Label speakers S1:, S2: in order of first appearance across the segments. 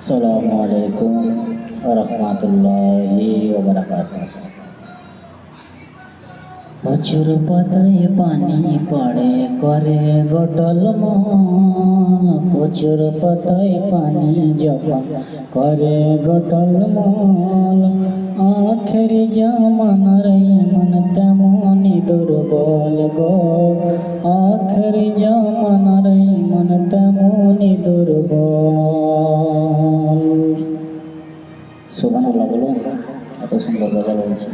S1: Assalamualaikum warahmatullahi wabarakatuh। প্রচুর পাতায় পানি পড়ে করে গোটলমল, প্রচুর পাতায় পানি যখন করে গোটলমল, আখেরি জামানার মন তেমনি দুর্বল গো, আখেরি জামানার মন তেমনি দুর্বল। সুবহানাল্লাহ বলুন, এত সুন্দর কথা বলছে।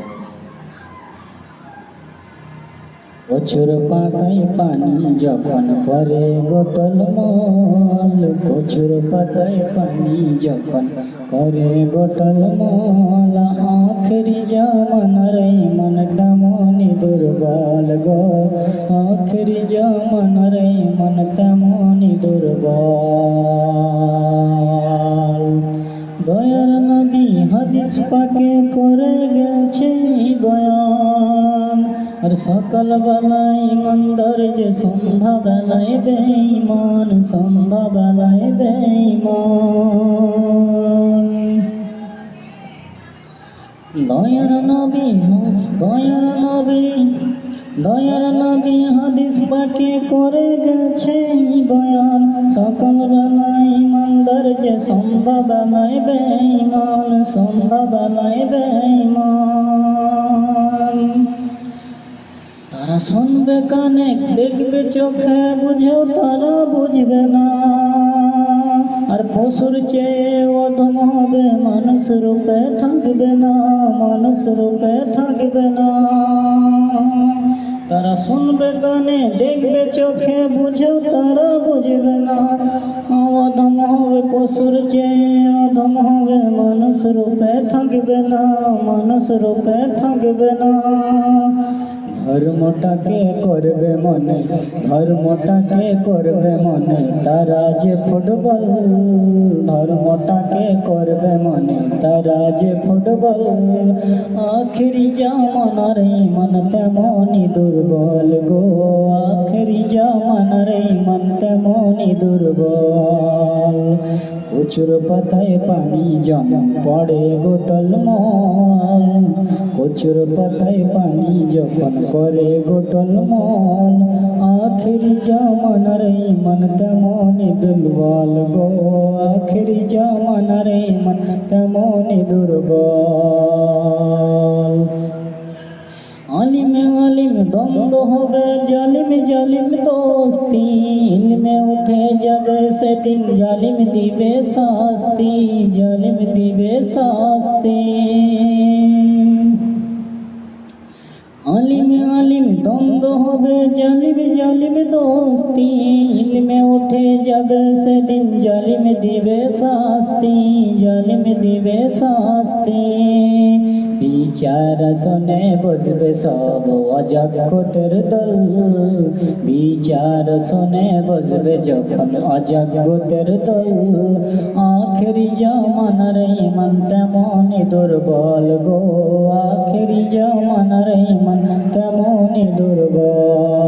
S1: প্রচুর পাতায় পানি যখন করে গোটলমল, প্রচুর পাতায় পানি যখন করে গোটলমল, আখেরি জামানার মন তেমনি দুর্বল গো, আখেরি জামানার মন তেমনি দুর্বল। দয়ার নবী হাদিস পাকে করে গেছে বয়ান, আর সকাল বেলায় ইমানদার যে সন্ধ্যা বেলায় বেঈমান, সন্ধ্যা বেলায় বেঈমান। দয়ার নবী দয়ার নবী হাদিস পাকে করে গেছে বয়ান, সকাল বেলায় ইমানদার যে সন্ধ্যা বেলায় বেঈমান, সন্ধ্যা বেলায় বেঈমান। তারা শুনবে কানে, দেখবে চোখে, বুঝেও তারা বুঝবে না, আর পশুর চেয়ে অধম হবে, মানুষ রূপে থাকবে না, মানুষ রূপে থাকবে না। তারা শুনবে কানে, দেখবে চোখে, বুঝেও তারা বুঝবে না, অধম হবে পশুর চেয়ে অধম হবে, মানুষ রূপে থাকবে না, মানুষ রূপে থাকবে না। ধর্মটাকে করবে মনে, ধর্মটাকে করবে মনে, তারা যে ফুটবল, ধর্মটাকে করবে মনে, তারা যে ফুটবল, আখেরি জামানার মন তেমনি দুর্বল গো, আখেরি জামানার মন তেমনি দুর্বল। প্রচুর পাতায় পানি যেমন পড়ে গোটলমল, প্রচুর পাতায় পানি যখন করে গোটলমল, আখেরি জামানার মন তেমনি দুর্বল গো, আখেরি জামানার মন তেমনি দুর্বল। আলিমে আলিম দ্বন্দ্ব হবে, জালিম জালিম দোস্তি, ইলমে উঠে যাবে সেদিন, জালিম দিবে শাস্তি, জালিম দিবে শাস্তি। আলিমে আলিম দ্বন্দ্ব হবে, জালিম জালিম দোস্তি, ইলমে উঠে যাবে সেদিন, জালিম দিবে শাস্তি, জালিম দিবে শাস্তি। বিচার শুনে বসবে সব অজাগতের দল, বিচার শুনে বসবে যখন অজাগতের দল, আখেরি জামানার মন তেমনি দুর্বল গো, আখেরি জামানার মন তেমনি দুর্বল।